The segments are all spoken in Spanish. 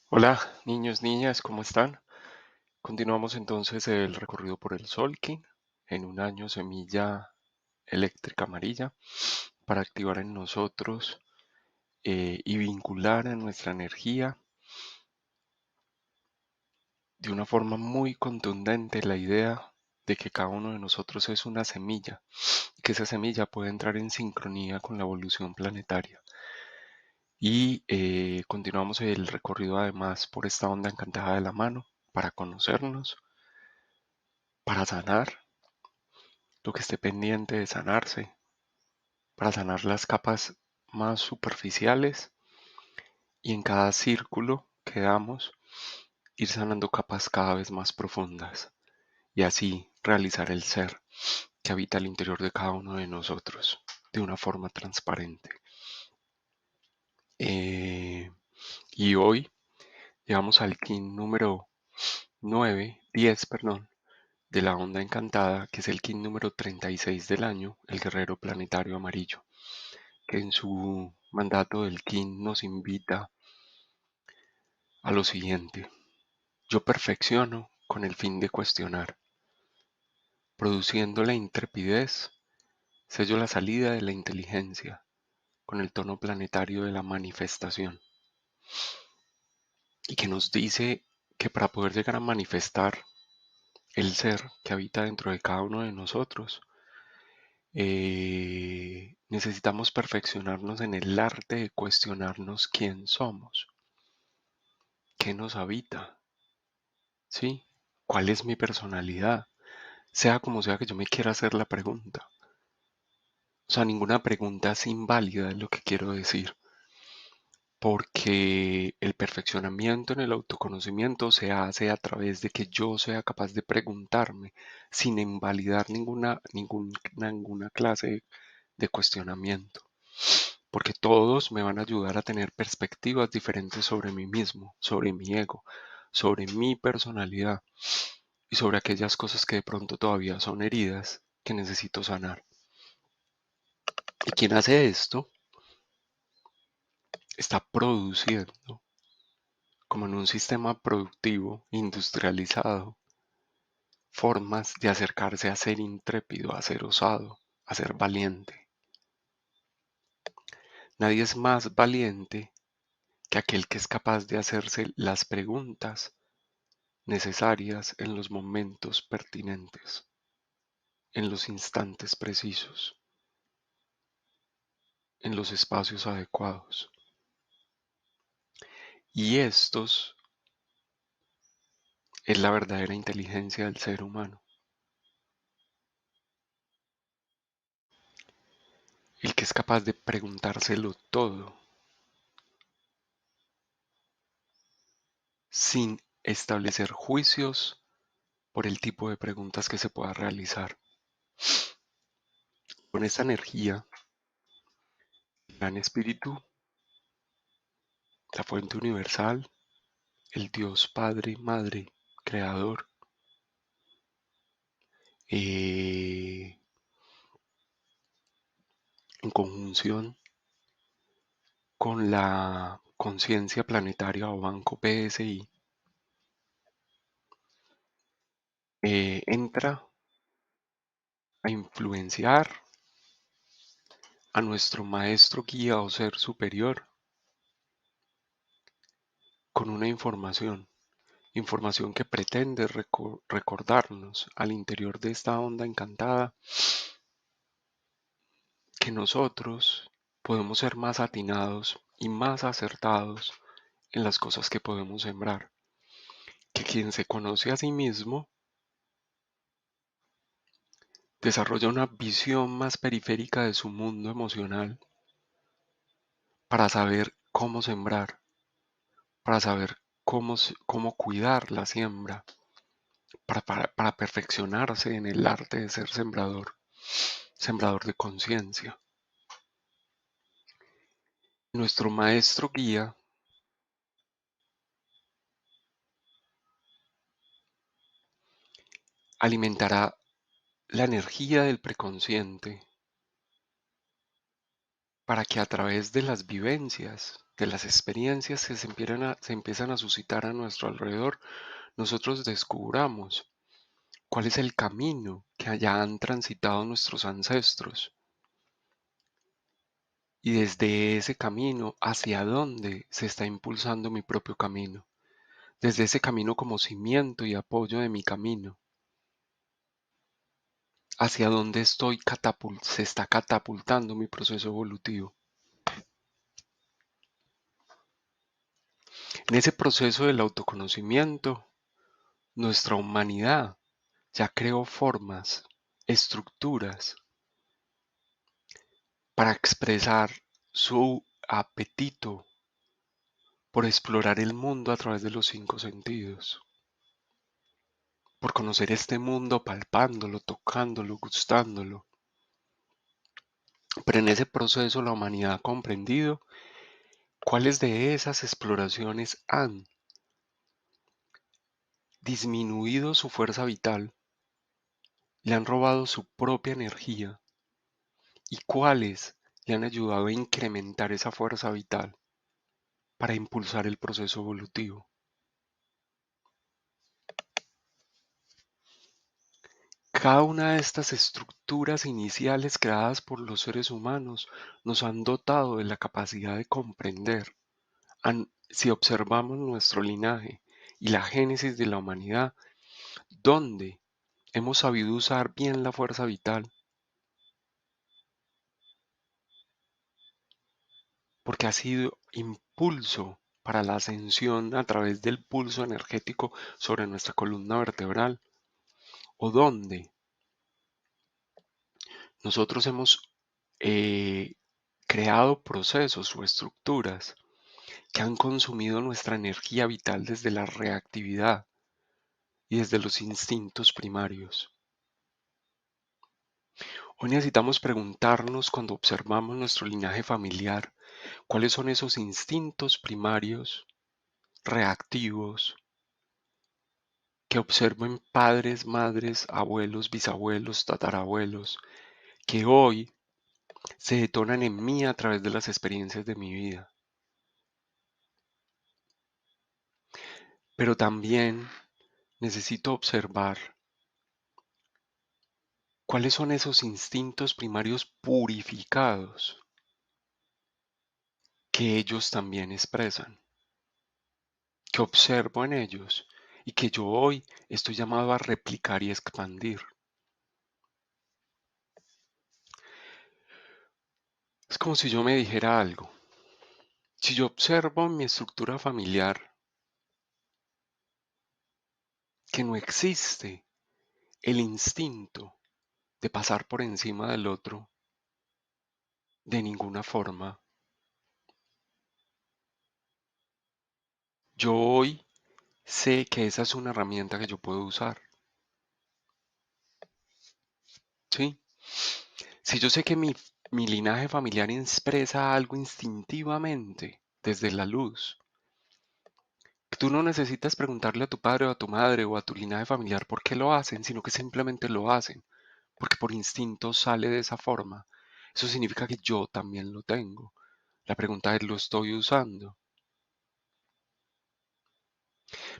Hola, niños, niñas, ¿cómo están? Continuamos entonces el recorrido por el Solkin en un año semilla eléctrica amarilla para activar en nosotros y vincular a nuestra energía de una forma muy contundente la idea de que cada uno de nosotros es una semilla y que esa semilla puede entrar en sincronía con la evolución planetaria. Y continuamos el recorrido además por esta onda encantada de la mano para conocernos, para sanar lo que esté pendiente de sanarse, para sanar las capas más superficiales y en cada círculo que damos ir sanando capas cada vez más profundas y así realizar el ser que habita al interior de cada uno de nosotros de una forma transparente. Eh, y hoy llegamos al kin número 10, perdón, de la onda encantada, que es el kin número 36 del año, el guerrero planetario amarillo, que en su mandato del King nos invita a lo siguiente. Yo perfecciono con el fin de cuestionar, produciendo la intrepidez, sello la salida de la inteligencia con el tono planetario de la manifestación, y que nos dice que para poder llegar a manifestar el ser que habita dentro de cada uno de nosotros, necesitamos perfeccionarnos en el arte de cuestionarnos quién somos, qué nos habita, ¿sí? ¿Cuál es mi personalidad? Sea como sea que yo me quiera hacer la pregunta. O sea, ninguna pregunta es inválida, es lo que quiero decir. Porque el perfeccionamiento en el autoconocimiento se hace a través de que yo sea capaz de preguntarme sin invalidar ninguna clase de cuestionamiento. Porque todos me van a ayudar a tener perspectivas diferentes sobre mí mismo, sobre mi ego, sobre mi personalidad y sobre aquellas cosas que de pronto todavía son heridas que necesito sanar. Y quien hace esto está produciendo, como en un sistema productivo industrializado, formas de acercarse a ser intrépido, a ser osado, a ser valiente. Nadie es más valiente que aquel que es capaz de hacerse las preguntas necesarias en los momentos pertinentes, en los instantes precisos, en los espacios adecuados. Y estos es la verdadera inteligencia del ser humano. El que es capaz de preguntárselo todo sin establecer juicios por el tipo de preguntas que se pueda realizar. Con esta energía, el gran espíritu, la fuente universal, el Dios Padre, Madre, Creador, en conjunción con la conciencia planetaria o banco PSI, entra a influenciar a nuestro maestro guía o ser superior con una información que pretende recordarnos al interior de esta onda encantada que nosotros podemos ser más atinados y más acertados en las cosas que podemos sembrar, que quien se conoce a sí mismo desarrolla una visión más periférica de su mundo emocional para saber cómo sembrar, para saber cómo cuidar la siembra, para perfeccionarse en el arte de ser sembrador, sembrador de conciencia. Nuestro maestro guía alimentará la energía del preconsciente para que a través de las vivencias de las experiencias que se empiezan a suscitar a nuestro alrededor, nosotros descubramos cuál es el camino que allá han transitado nuestros ancestros y desde ese camino hacia dónde se está impulsando mi propio camino, desde ese camino como cimiento y apoyo de mi camino, hacia dónde se está catapultando mi proceso evolutivo. En ese proceso del autoconocimiento, nuestra humanidad ya creó formas, estructuras para expresar su apetito por explorar el mundo a través de los cinco sentidos, por conocer este mundo palpándolo, tocándolo, gustándolo. Pero en ese proceso la humanidad ha comprendido cuáles de esas exploraciones han disminuido su fuerza vital, le han robado su propia energía y cuáles le han ayudado a incrementar esa fuerza vital para impulsar el proceso evolutivo. Cada una de estas estructuras iniciales creadas por los seres humanos nos han dotado de la capacidad de comprender. Si observamos nuestro linaje y la génesis de la humanidad, donde hemos sabido usar bien la fuerza vital, porque ha sido impulso para la ascensión a través del pulso energético sobre nuestra columna vertebral, o donde nosotros hemos eh, creado procesos o estructuras que han consumido nuestra energía vital desde la reactividad y desde los instintos primarios. Hoy necesitamos preguntarnos cuando observamos nuestro linaje familiar, cuáles son esos instintos primarios reactivos que observo en padres, madres, abuelos, bisabuelos, tatarabuelos, que hoy se detonan en mí a través de las experiencias de mi vida. Pero también necesito observar cuáles son esos instintos primarios purificados que ellos también expresan, que observo en ellos y que yo hoy estoy llamado a replicar y expandir. Es como si yo me dijera algo. Si yo observo en mi estructura familiar que no existe el instinto de pasar por encima del otro de ninguna forma, yo hoy sé que esa es una herramienta que yo puedo usar. ¿Sí? Si yo sé que mi linaje familiar expresa algo instintivamente desde la luz, tú no necesitas preguntarle a tu padre o a tu madre o a tu linaje familiar por qué lo hacen, sino que simplemente lo hacen, porque por instinto sale de esa forma. Eso significa que yo también lo tengo. La pregunta es, ¿lo estoy usando?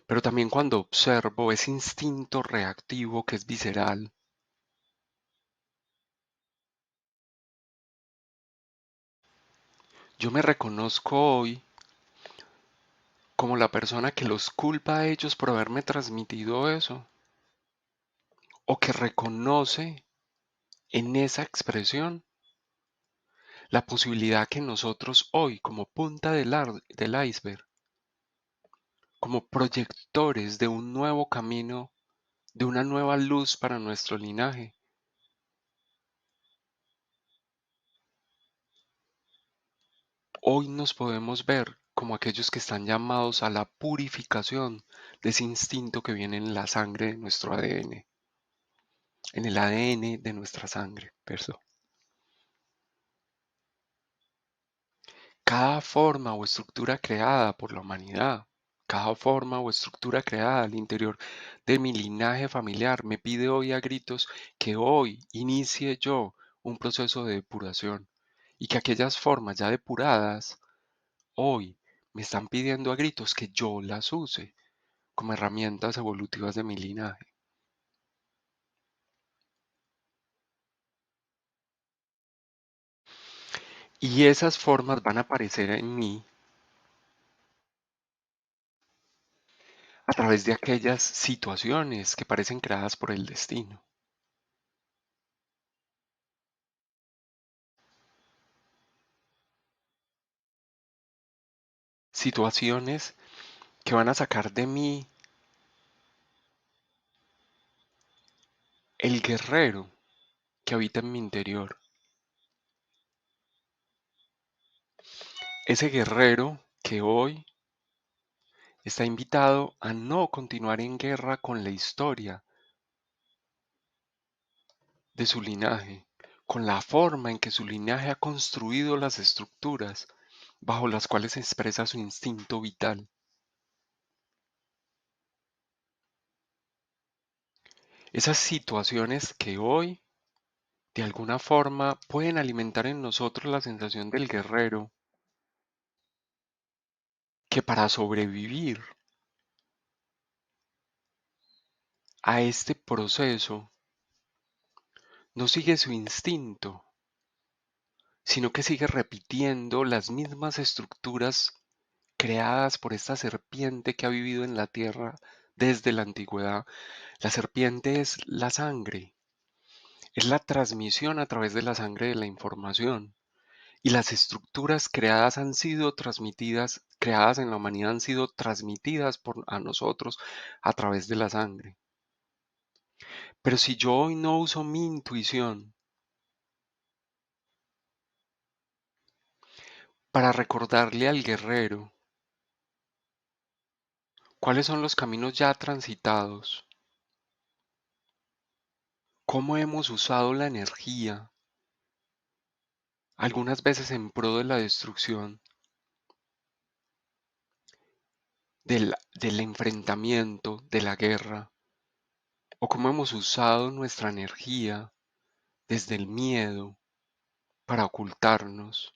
Pero también cuando observo ese instinto reactivo que es visceral, yo me reconozco hoy como la persona que los culpa a ellos por haberme transmitido eso, o que reconoce en esa expresión la posibilidad que nosotros hoy, como punta del iceberg, como proyectores de un nuevo camino, de una nueva luz para nuestro linaje, hoy nos podemos ver como aquellos que están llamados a la purificación de ese instinto que viene en la sangre de nuestro ADN, en el ADN de nuestra sangre, perdón. Cada forma o estructura creada por la humanidad, cada forma o estructura creada al interior de mi linaje familiar me pide hoy a gritos que hoy inicie yo un proceso de depuración y que aquellas formas ya depuradas hoy me están pidiendo a gritos que yo las use como herramientas evolutivas de mi linaje. Y esas formas van a aparecer en mí a través de aquellas situaciones que parecen creadas por el destino. Situaciones que van a sacar de mí el guerrero que habita en mi interior. Ese guerrero que hoy está invitado a no continuar en guerra con la historia de su linaje, con la forma en que su linaje ha construido las estructuras bajo las cuales se expresa su instinto vital. Esas situaciones que hoy, de alguna forma, pueden alimentar en nosotros la sensación del guerrero que para sobrevivir a este proceso no sigue su instinto, sino que sigue repitiendo las mismas estructuras creadas por esta serpiente que ha vivido en la tierra desde la antigüedad. La serpiente es la sangre, es la transmisión a través de la sangre de la información. Y las estructuras creadas han sido transmitidas, creadas en la humanidad han sido transmitidas por a nosotros a través de la sangre. Pero si yo hoy no uso mi intuición para recordarle al guerrero cuáles son los caminos ya transitados, cómo hemos usado la energía, algunas veces en pro de la destrucción, del enfrentamiento, de la guerra, o cómo hemos usado nuestra energía desde el miedo para ocultarnos.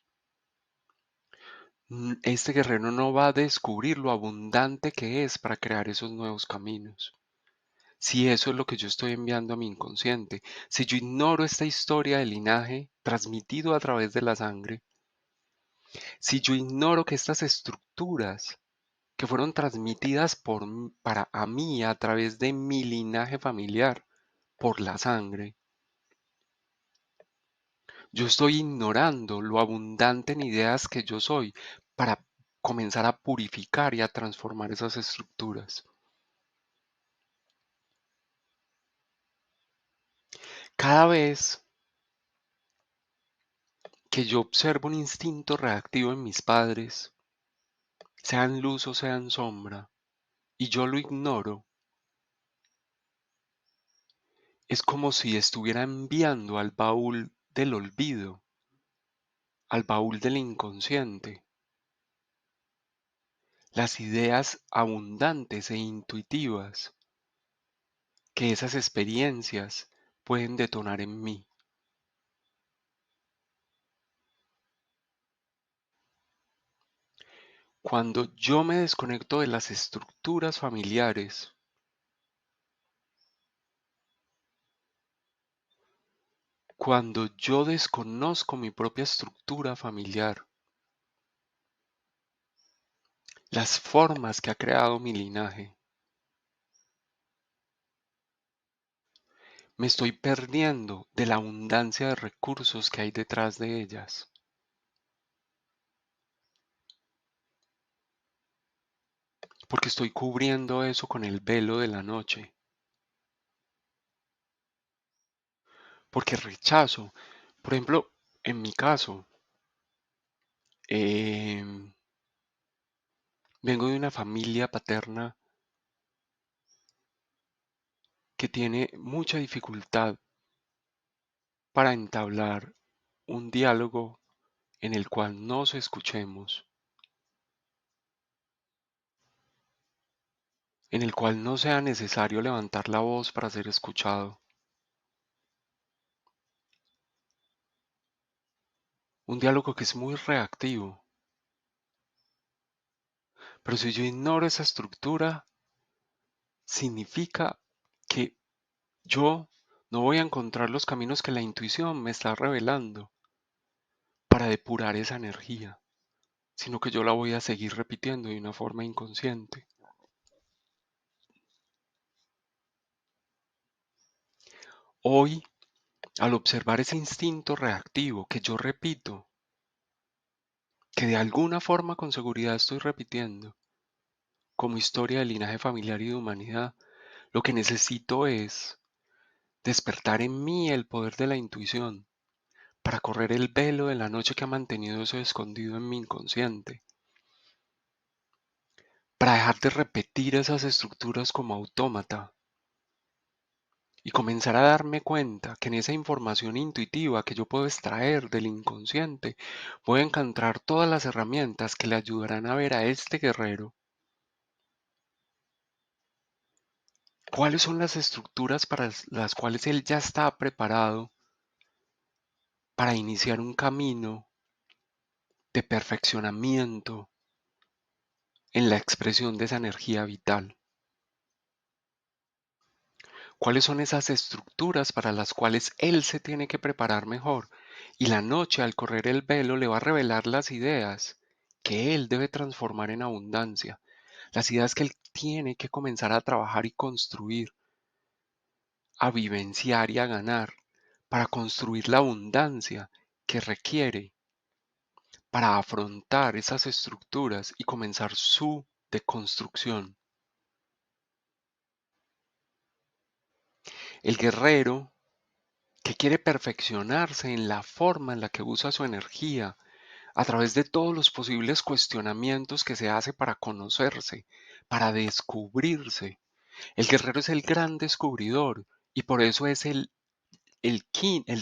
Este guerrero no va a descubrir lo abundante que es para crear esos nuevos caminos. Si eso es lo que yo estoy enviando a mi inconsciente, si yo ignoro esta historia de linaje transmitido a través de la sangre, si yo ignoro que estas estructuras que fueron transmitidas para a mí a través de mi linaje familiar por la sangre, yo estoy ignorando lo abundante en ideas que yo soy para comenzar a purificar y a transformar esas estructuras. Cada vez que yo observo un instinto reactivo en mis padres, sea en luz o sea en sombra, y yo lo ignoro, es como si estuviera enviando al baúl del olvido, al baúl del inconsciente, las ideas abundantes e intuitivas que esas experiencias pueden detonar en mí. Cuando yo me desconecto de las estructuras familiares, cuando yo desconozco mi propia estructura familiar, las formas que ha creado mi linaje, me estoy perdiendo de la abundancia de recursos que hay detrás de ellas, porque estoy cubriendo eso con el velo de la noche, porque rechazo, por ejemplo, en mi caso, em, vengo de una familia paterna que tiene mucha dificultad para entablar un diálogo en el cual nos escuchemos, en el cual no sea necesario levantar la voz para ser escuchado, un diálogo que es muy reactivo, Pero si yo ignoro esa estructura, significa que yo no voy a encontrar los caminos que la intuición me está revelando para depurar esa energía, sino que yo la voy a seguir repitiendo de una forma inconsciente. Hoy, al observar ese instinto reactivo que yo repito, que de alguna forma con seguridad estoy repitiendo, como historia de linaje familiar y de humanidad, lo que necesito es despertar en mí el poder de la intuición para correr el velo de la noche que ha mantenido eso escondido en mi inconsciente, para dejar de repetir esas estructuras como autómata y comenzar a darme cuenta que en esa información intuitiva que yo puedo extraer del inconsciente, puedo encontrar todas las herramientas que le ayudarán a ver a este guerrero cuáles son las estructuras para las cuales él ya está preparado para iniciar un camino de perfeccionamiento en la expresión de esa energía vital. ¿Cuáles son esas estructuras para las cuales él se tiene que preparar mejor? Y la noche, al correr el velo, le va a revelar las ideas que él debe transformar en abundancia, las ideas que él tiene que comenzar a trabajar y construir, a vivenciar y a ganar, para construir la abundancia que requiere para afrontar esas estructuras y comenzar su deconstrucción. El guerrero que quiere perfeccionarse en la forma en la que usa su energía, a través de todos los posibles cuestionamientos que se hace para conocerse, para descubrirse. El guerrero es el gran descubridor y por eso es el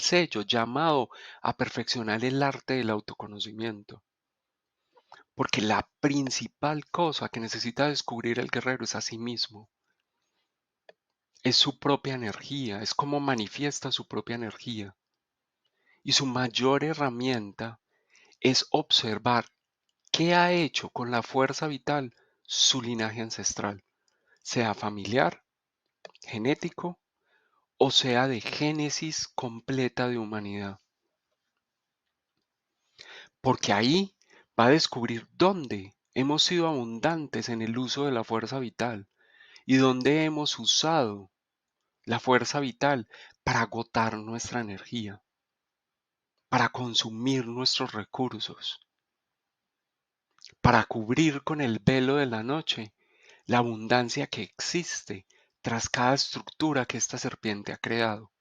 sello llamado a perfeccionar el arte del autoconocimiento. Porque la principal cosa que necesita descubrir el guerrero es a sí mismo. Es su propia energía, es como manifiesta su propia energía. Y su mayor herramienta es observar qué ha hecho con la fuerza vital su linaje ancestral, sea familiar, genético o sea de génesis completa de humanidad. Porque ahí va a descubrir dónde hemos sido abundantes en el uso de la fuerza vital y dónde hemos usado la fuerza vital para agotar nuestra energía, para consumir nuestros recursos, para cubrir con el velo de la noche la abundancia que existe tras cada estructura que esta serpiente ha creado,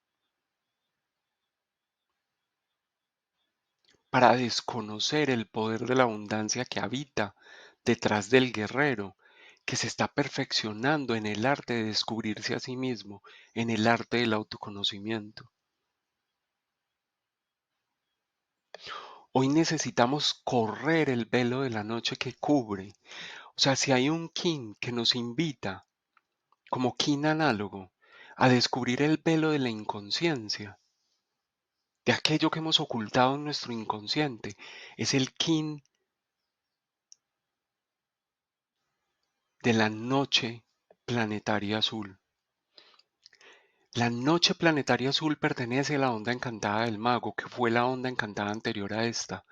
para desconocer el poder de la abundancia que habita detrás del guerrero, que se está perfeccionando en el arte de descubrirse a sí mismo, en el arte del autoconocimiento. Hoy necesitamos correr el velo de la noche que cubre. O sea, si hay un kin que nos invita, como kin análogo, a descubrir el velo de la inconsciencia, de aquello que hemos ocultado en nuestro inconsciente, es el kin de la noche planetaria azul. La noche planetaria azul pertenece a la onda encantada del mago, que fue la onda encantada anterior a esta.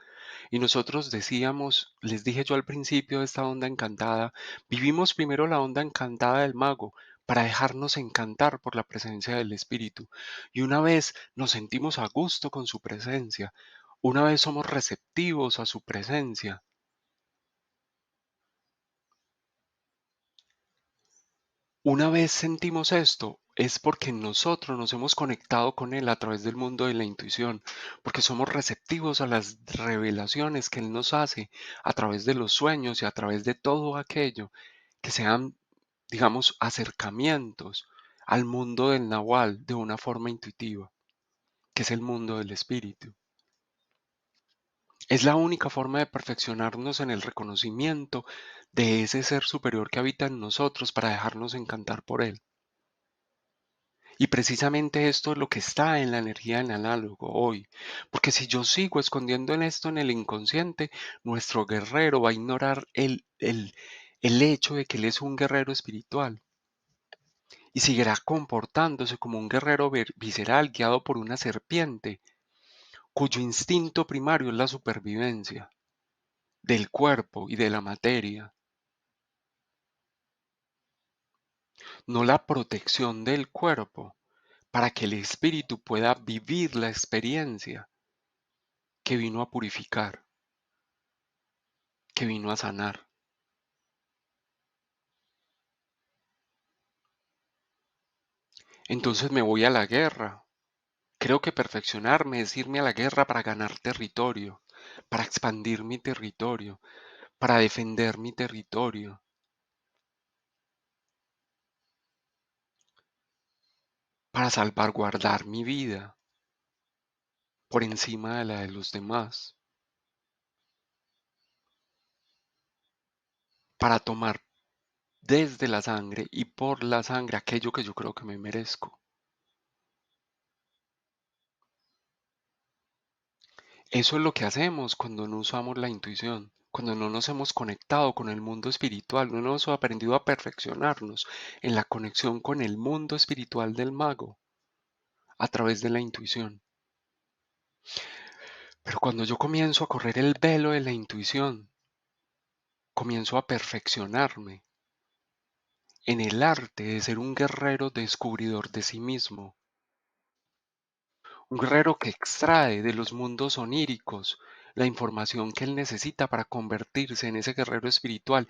Y nosotros decíamos, les dije yo al principio de esta onda encantada, vivimos primero la onda encantada del mago para dejarnos encantar por la presencia del espíritu. Y una vez nos sentimos a gusto con su presencia, una vez somos receptivos a su presencia, una vez sentimos esto, es porque nosotros nos hemos conectado con Él a través del mundo de la intuición, porque somos receptivos a las revelaciones que Él nos hace a través de los sueños y a través de todo aquello que sean, digamos, acercamientos al mundo del Nahual de una forma intuitiva, que es el mundo del espíritu. Es la única forma de perfeccionarnos en el reconocimiento de ese ser superior que habita en nosotros para dejarnos encantar por Él. Y precisamente esto es lo que está en la energía del análogo hoy. Porque si yo sigo escondiendo en esto en el inconsciente, nuestro guerrero va a ignorar el hecho de que él es un guerrero espiritual y seguirá comportándose como un guerrero visceral guiado por una serpiente, cuyo instinto primario es la supervivencia del cuerpo y de la materia, no la protección del cuerpo, para que el espíritu pueda vivir la experiencia que vino a purificar, que vino a sanar. Entonces me voy a la guerra. Creo que perfeccionarme es irme a la guerra para ganar territorio, para expandir mi territorio, para defender mi territorio, para salvaguardar mi vida por encima de la de los demás, para tomar desde la sangre y por la sangre aquello que yo creo que me merezco. Eso es lo que hacemos cuando no usamos la intuición, cuando no nos hemos conectado con el mundo espiritual, no hemos aprendido a perfeccionarnos en la conexión con el mundo espiritual del mago a través de la intuición. Pero cuando yo comienzo a correr el velo de la intuición, comienzo a perfeccionarme en el arte de ser un guerrero descubridor de sí mismo, un guerrero que extrae de los mundos oníricos la información que él necesita para convertirse en ese guerrero espiritual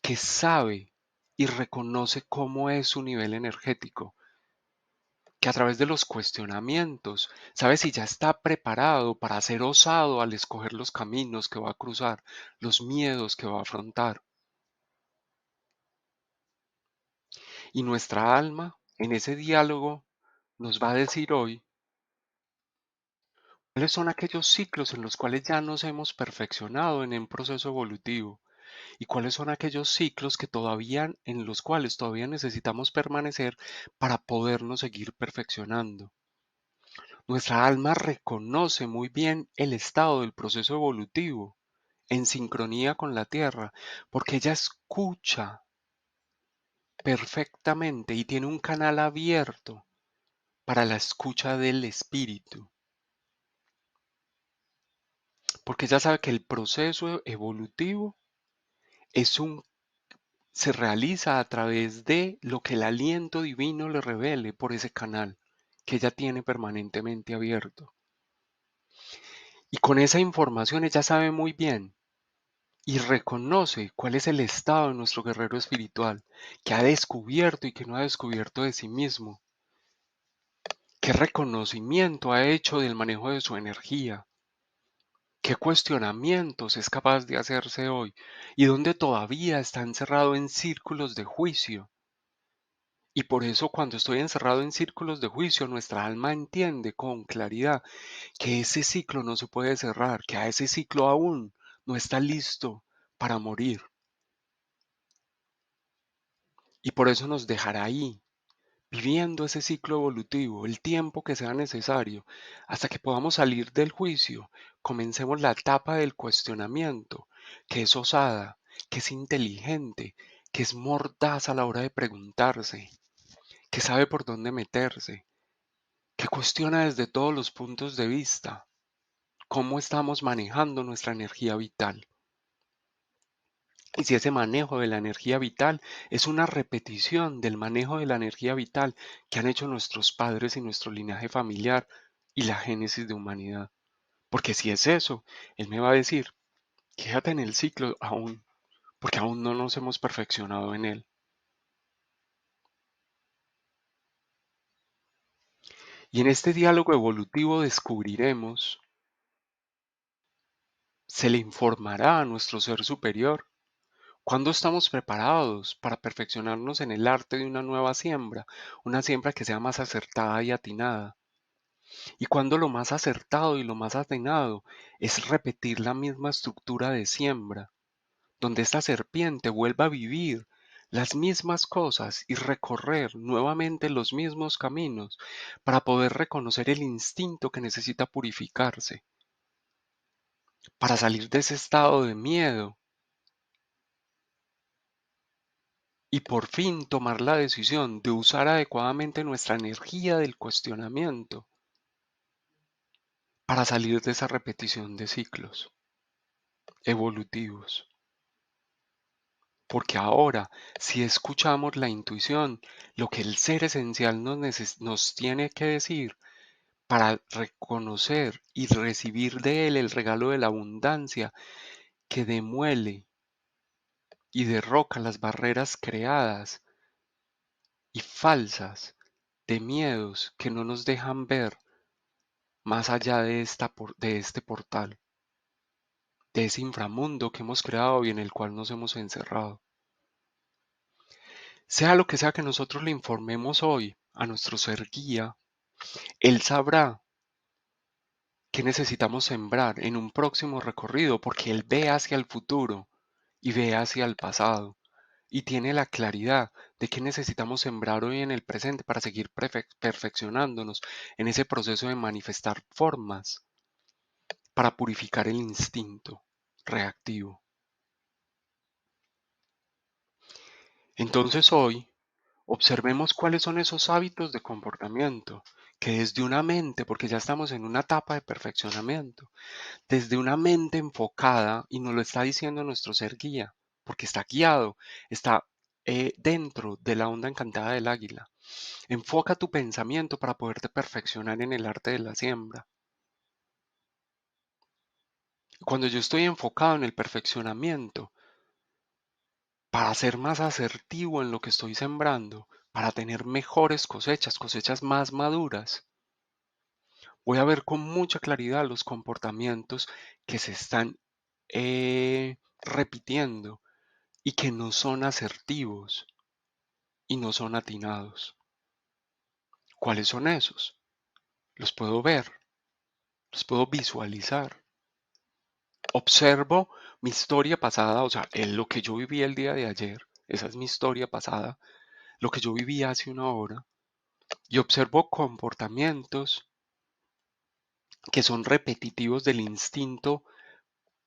que sabe y reconoce cómo es su nivel energético, que a través de los cuestionamientos sabe si ya está preparado para ser osado al escoger los caminos que va a cruzar, los miedos que va a afrontar. Y nuestra alma, en ese diálogo, nos va a decir hoy cuáles son aquellos ciclos en los cuales ya nos hemos perfeccionado en un proceso evolutivo y cuáles son aquellos ciclos que todavía en los cuales todavía necesitamos permanecer para podernos seguir perfeccionando. Nuestra alma reconoce muy bien el estado del proceso evolutivo en sincronía con la Tierra, porque ella escucha perfectamente y tiene un canal abierto para la escucha del espíritu, porque ella sabe que el proceso evolutivo es un se realiza a través de lo que el aliento divino le revele por ese canal que ella tiene permanentemente abierto. Y con esa información ella sabe muy bien y reconoce cuál es el estado de nuestro guerrero espiritual, que ha descubierto y que no ha descubierto de sí mismo, qué reconocimiento ha hecho del manejo de su energía, qué cuestionamientos es capaz de hacerse hoy y dónde todavía está encerrado en círculos de juicio. Y por eso cuando estoy encerrado en círculos de juicio, nuestra alma entiende con claridad que ese ciclo no se puede cerrar, que a ese ciclo aún no está listo para morir. Y por eso nos dejará ahí, viviendo ese ciclo evolutivo, el tiempo que sea necesario, hasta que podamos salir del juicio, comencemos la etapa del cuestionamiento, que es osada, que es inteligente, que es mordaz a la hora de preguntarse, que sabe por dónde meterse, que cuestiona desde todos los puntos de vista cómo estamos manejando nuestra energía vital. Y si ese manejo de la energía vital es una repetición del manejo de la energía vital que han hecho nuestros padres y nuestro linaje familiar y la génesis de humanidad. Porque si es eso, él me va a decir, quédate en el ciclo aún, porque aún no nos hemos perfeccionado en él. Y en este diálogo evolutivo descubriremos, se le informará a nuestro ser superior cuándo estamos preparados para perfeccionarnos en el arte de una nueva siembra, una siembra que sea más acertada y atinada. Y cuando lo más acertado y lo más atinado es repetir la misma estructura de siembra, donde esta serpiente vuelva a vivir las mismas cosas y recorrer nuevamente los mismos caminos para poder reconocer el instinto que necesita purificarse, para salir de ese estado de miedo y por fin tomar la decisión de usar adecuadamente nuestra energía del cuestionamiento para salir de esa repetición de ciclos evolutivos. Porque ahora, si escuchamos la intuición, lo que el ser esencial nos tiene que decir para reconocer y recibir de él el regalo de la abundancia que demuele y derroca las barreras creadas y falsas de miedos que no nos dejan ver más allá de este portal, de ese inframundo que hemos creado y en el cual nos hemos encerrado. Sea lo que sea que nosotros le informemos hoy a nuestro ser guía, él sabrá qué necesitamos sembrar en un próximo recorrido porque él ve hacia el futuro y ve hacia el pasado y tiene la claridad de qué necesitamos sembrar hoy en el presente para seguir perfeccionándonos en ese proceso de manifestar formas para purificar el instinto reactivo. Entonces hoy observemos cuáles son esos hábitos de comportamiento que desde una mente, porque ya estamos en una etapa de perfeccionamiento, desde una mente enfocada, y nos lo está diciendo nuestro ser guía, porque está guiado, está dentro de la onda encantada del águila. Enfoca tu pensamiento para poderte perfeccionar en el arte de la siembra. Cuando yo estoy enfocado en el perfeccionamiento, para ser más asertivo en lo que estoy sembrando, para tener mejores cosechas, cosechas más maduras, voy a ver con mucha claridad los comportamientos que se están repitiendo y que no son asertivos y no son atinados. ¿Cuáles son esos? Los puedo ver, los puedo visualizar. Observo mi historia pasada, o sea, lo que yo viví el día de ayer, esa es mi historia pasada, lo que yo viví hace una hora, y observo comportamientos que son repetitivos del instinto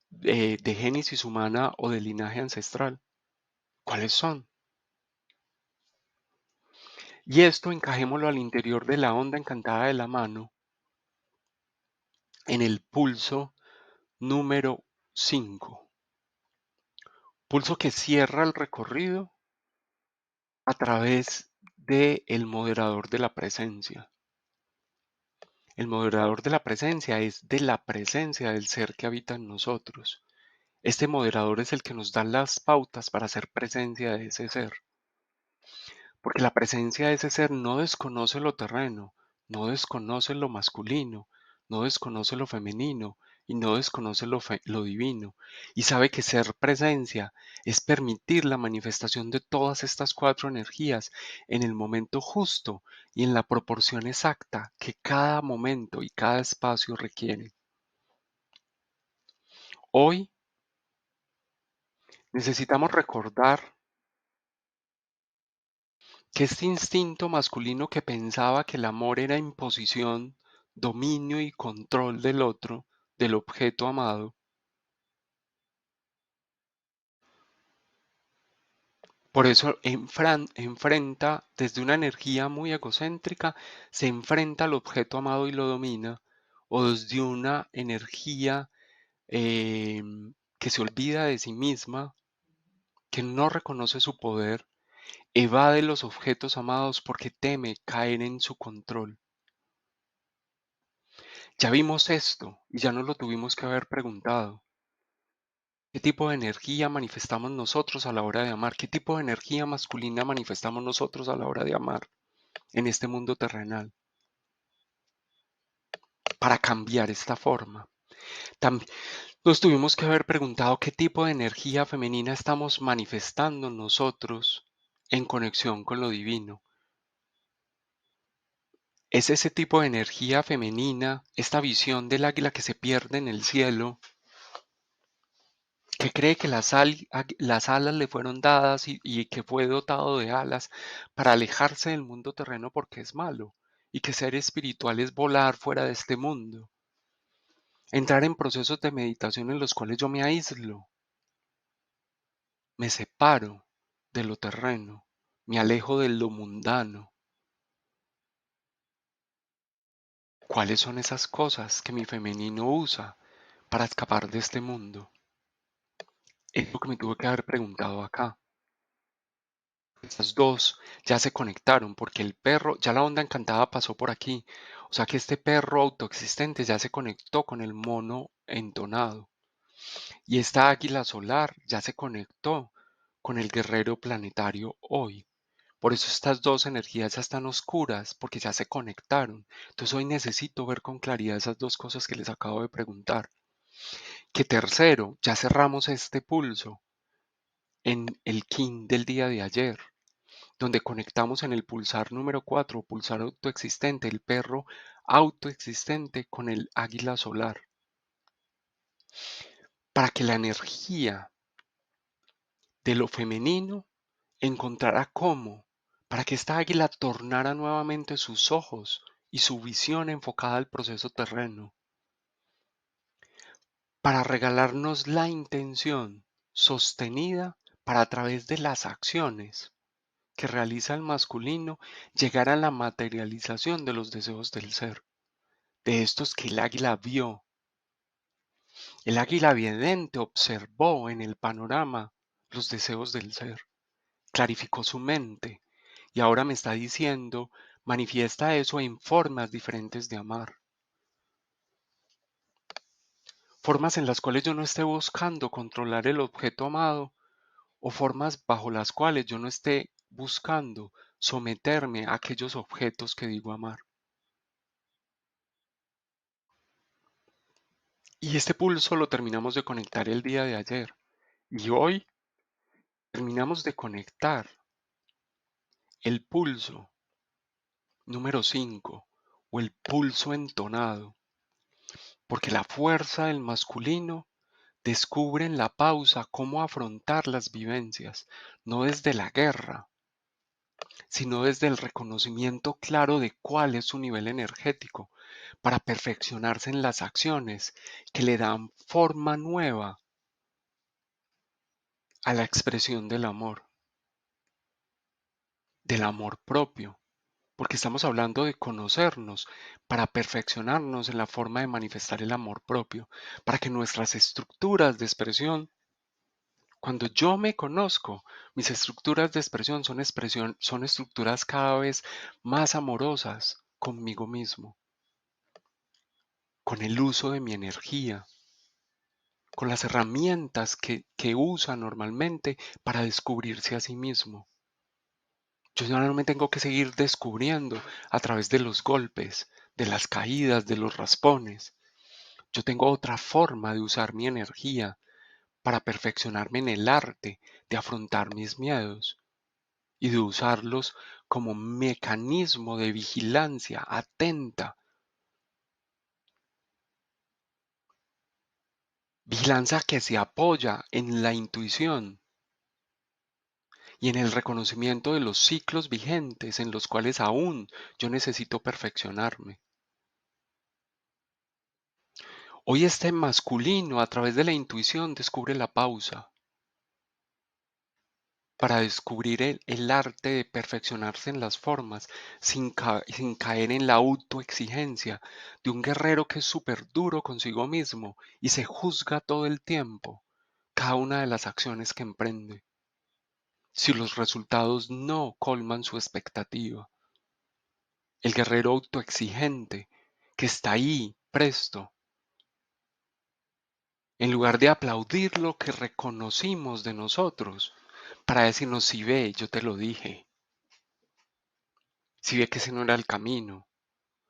de génesis humana o de linaje ancestral. ¿Cuáles son? Y esto encajémoslo al interior de la onda encantada de la mano, en el pulso número 5. Pulso que cierra el recorrido a través del moderador de la presencia. El moderador de la presencia es de la presencia del ser que habita en nosotros. Este moderador es el que nos da las pautas para hacer presencia de ese ser. Porque la presencia de ese ser no desconoce lo terreno, no desconoce lo masculino, no desconoce lo femenino y no desconoce lo divino. Y sabe que ser presencia es permitir la manifestación de todas estas cuatro energías en el momento justo y en la proporción exacta que cada momento y cada espacio requiere. Hoy necesitamos recordar que este instinto masculino que pensaba que el amor era imposición, dominio y control del otro, del objeto amado, por eso enfrenta desde una energía muy egocéntrica, se enfrenta al objeto amado y lo domina, o desde una energía eh, que se olvida de sí misma, que no reconoce su poder, evade los objetos amados porque teme caer en su control. Ya vimos esto y ya nos lo tuvimos que haber preguntado. ¿Qué tipo de energía manifestamos nosotros a la hora de amar? ¿Qué tipo de energía masculina manifestamos nosotros a la hora de amar en este mundo terrenal? Para cambiar esta forma. También nos tuvimos que haber preguntado qué tipo de energía femenina estamos manifestando nosotros en conexión con lo divino. ¿Es ese tipo de energía femenina, esta visión del águila que se pierde en el cielo, que cree que las alas le fueron dadas y que fue dotado de alas para alejarse del mundo terreno porque es malo, y que ser espiritual es volar fuera de este mundo, entrar en procesos de meditación en los cuales yo me aíslo, me separo de lo terreno, me alejo de lo mundano. ¿Cuáles son esas cosas que mi femenino usa para escapar de este mundo? Es lo que me tuve que haber preguntado acá. Estas dos ya se conectaron porque el perro, ya la onda encantada pasó por aquí. O sea que este perro autoexistente ya se conectó con el mono entonado. Y esta águila solar ya se conectó con el guerrero planetario hoy. Por eso estas dos energías ya están oscuras, porque ya se conectaron. Entonces hoy necesito ver con claridad esas dos cosas que les acabo de preguntar. Que tercero, ya cerramos este pulso en el kin del día de ayer, donde conectamos en el pulsar número 4, pulsar autoexistente, el perro autoexistente con el águila solar, para que la energía de lo femenino encontrara cómo, para que esta águila tornara nuevamente sus ojos y su visión enfocada al proceso terreno, para regalarnos la intención sostenida para a través de las acciones que realiza el masculino llegar a la materialización de los deseos del ser, de estos que el águila vio. El águila vidente observó en el panorama los deseos del ser, clarificó su mente y ahora me está diciendo, manifiesta eso en formas diferentes de amar. Formas en las cuales yo no esté buscando controlar el objeto amado o formas bajo las cuales yo no esté buscando someterme a aquellos objetos que digo amar. Y este pulso lo terminamos de conectar el día de ayer. Y hoy terminamos de conectar el pulso número 5 o el pulso entonado. Porque la fuerza del masculino descubre en la pausa cómo afrontar las vivencias, no desde la guerra, sino desde el reconocimiento claro de cuál es su nivel energético, para perfeccionarse en las acciones que le dan forma nueva a la expresión del amor propio, porque estamos hablando de conocernos para perfeccionarnos en la forma de manifestar el amor propio, para que nuestras estructuras de expresión, cuando yo me conozco, mis estructuras de expresión son estructuras cada vez más amorosas conmigo mismo, con el uso de mi energía, con las herramientas que usa normalmente para descubrirse a sí mismo. Yo ya no me tengo que seguir descubriendo a través de los golpes, de las caídas, de los raspones. Yo tengo otra forma de usar mi energía para perfeccionarme en el arte de afrontar mis miedos y de usarlos como mecanismo de vigilancia atenta, vigilancia que se apoya en la intuición y en el reconocimiento de los ciclos vigentes en los cuales aún yo necesito perfeccionarme. Hoy este masculino a través de la intuición descubre la pausa para descubrir el arte de perfeccionarse en las formas sin caer en la autoexigencia de un guerrero que es súper duro consigo mismo y se juzga todo el tiempo cada una de las acciones que emprende si los resultados no colman su expectativa. El guerrero autoexigente que está ahí presto en lugar de aplaudir lo que reconocimos de nosotros, para decirnos, si ve, yo te lo dije, si ve que ese no era el camino,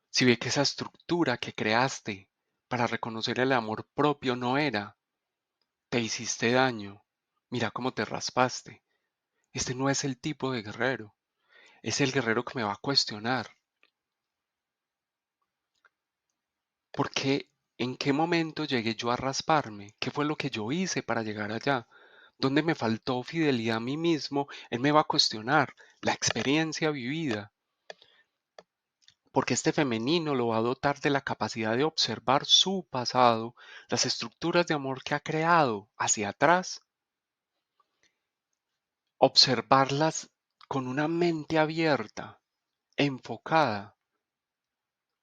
si ve que esa estructura que creaste para reconocer el amor propio no era, te hiciste daño, mira cómo te raspaste. Este no es el tipo de guerrero, es el guerrero que me va a cuestionar. ¿Por qué? ¿En qué momento llegué yo a rasparme? ¿Qué fue lo que yo hice para llegar allá? ¿Dónde me faltó fidelidad a mí mismo? Él me va a cuestionar la experiencia vivida, porque este femenino lo va a dotar de la capacidad de observar su pasado, las estructuras de amor que ha creado hacia atrás observarlas con una mente abierta, enfocada,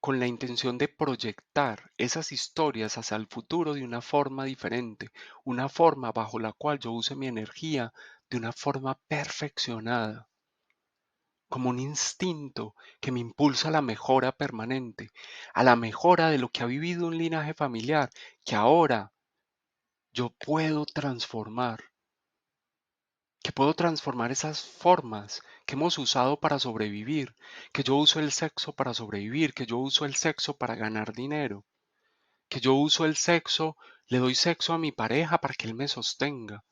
con la intención de proyectar esas historias hacia el futuro de una forma diferente, una forma bajo la cual yo use mi energía de una forma perfeccionada, como un instinto que me impulsa a la mejora permanente, a la mejora de lo que ha vivido un linaje familiar que ahora yo puedo transformar, que puedo transformar esas formas que hemos usado para sobrevivir, que yo uso el sexo para sobrevivir, que yo uso el sexo para ganar dinero, que yo uso el sexo, le doy sexo a mi pareja para que él me sostenga.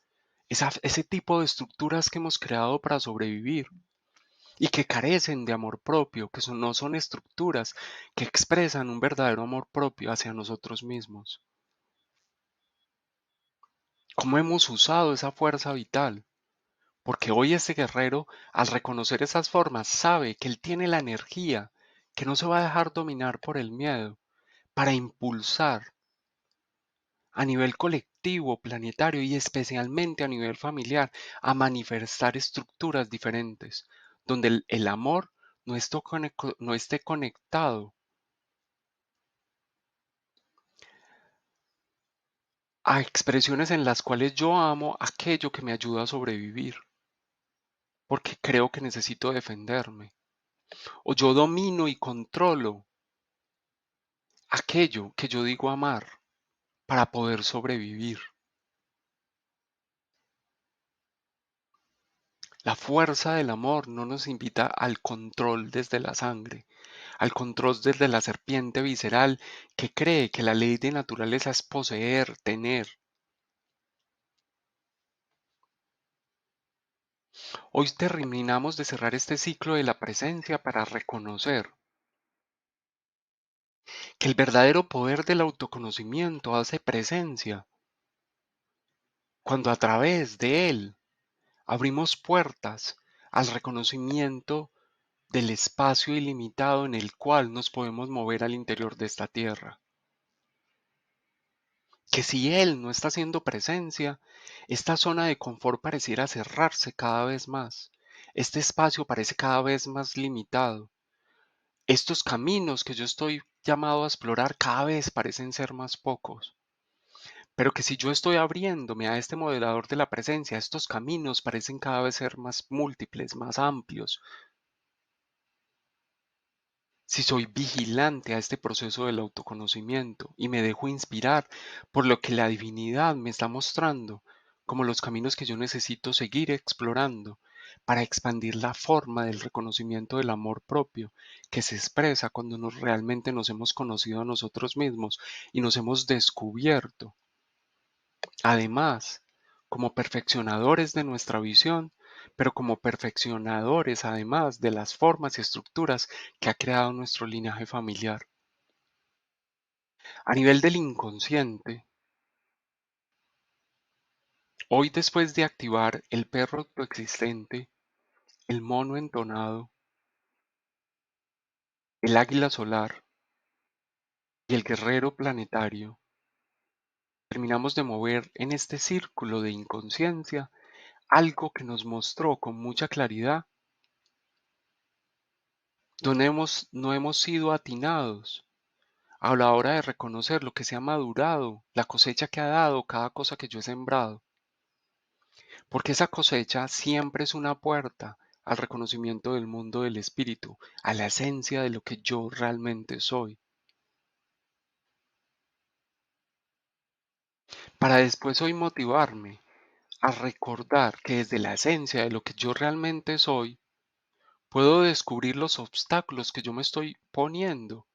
Ese tipo de estructuras que hemos creado para sobrevivir y que carecen de amor propio, no son estructuras que expresan un verdadero amor propio hacia nosotros mismos. ¿Cómo hemos usado esa fuerza vital? Porque hoy este guerrero, al reconocer esas formas, sabe que él tiene la energía, que no se va a dejar dominar por el miedo, para impulsar a nivel colectivo, planetario y especialmente a nivel familiar, a manifestar estructuras diferentes, donde el amor no esté conectado a expresiones en las cuales yo amo aquello que me ayuda a sobrevivir, porque creo que necesito defenderme, o yo domino y controlo aquello que yo digo amar para poder sobrevivir. La fuerza del amor no nos invita al control desde la sangre, al control desde la serpiente visceral que cree que la ley de naturaleza es poseer, tener. Hoy terminamos de cerrar este ciclo de la presencia para reconocer que el verdadero poder del autoconocimiento hace presencia cuando a través de él abrimos puertas al reconocimiento del espacio ilimitado en el cual nos podemos mover al interior de esta tierra. Que si él no está haciendo presencia, esta zona de confort pareciera cerrarse cada vez más. Este espacio parece cada vez más limitado. Estos caminos que yo estoy llamado a explorar cada vez parecen ser más pocos. Pero que si yo estoy abriéndome a este modelador de la presencia, estos caminos parecen cada vez ser más múltiples, más amplios. Si soy vigilante a este proceso del autoconocimiento y me dejo inspirar por lo que la divinidad me está mostrando, como los caminos que yo necesito seguir explorando para expandir la forma del reconocimiento del amor propio que se expresa cuando realmente nos hemos conocido a nosotros mismos y nos hemos descubierto. Además, como perfeccionadores de nuestra visión, pero como perfeccionadores además de las formas y estructuras que ha creado nuestro linaje familiar. A nivel del inconsciente, hoy después de activar el perro existente, el mono entonado, el águila solar y el guerrero planetario, terminamos de mover en este círculo de inconsciencia algo que nos mostró con mucha claridad donde no hemos sido atinados a la hora de reconocer lo que se ha madurado, la cosecha que ha dado cada cosa que yo he sembrado. Porque esa cosecha siempre es una puerta al reconocimiento del mundo del espíritu, a la esencia de lo que yo realmente soy. Para después hoy motivarme a recordar que desde la esencia de lo que yo realmente soy, puedo descubrir los obstáculos que yo me estoy poniendo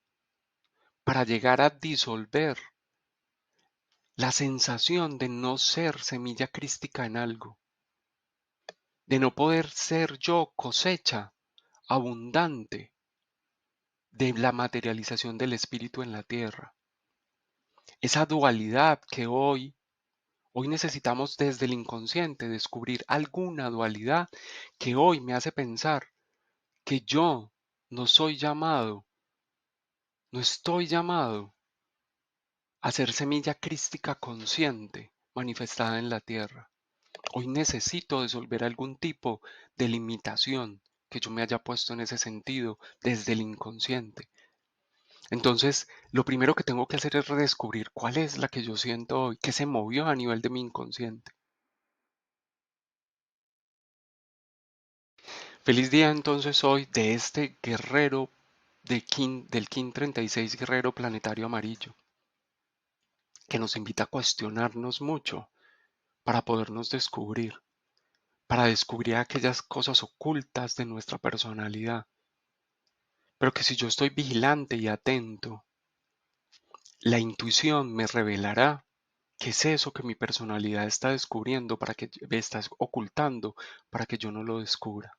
para llegar a disolver la sensación de no ser semilla crística en algo, de no poder ser yo cosecha abundante de la materialización del espíritu en la tierra. Esa dualidad que hoy necesitamos desde el inconsciente descubrir alguna dualidad que hoy me hace pensar que yo no soy llamado, no estoy llamado a ser semilla crística consciente manifestada en la tierra. Hoy necesito disolver algún tipo de limitación que yo me haya puesto en ese sentido desde el inconsciente. Entonces, lo primero que tengo que hacer es redescubrir cuál es la que yo siento hoy, qué se movió a nivel de mi inconsciente. Feliz día entonces hoy de este guerrero del Kin 36 guerrero planetario amarillo, que nos invita a cuestionarnos mucho para podernos descubrir, para descubrir aquellas cosas ocultas de nuestra personalidad, pero que si yo estoy vigilante y atento, la intuición me revelará qué es eso que mi personalidad está descubriendo para que me está ocultando para que yo no lo descubra.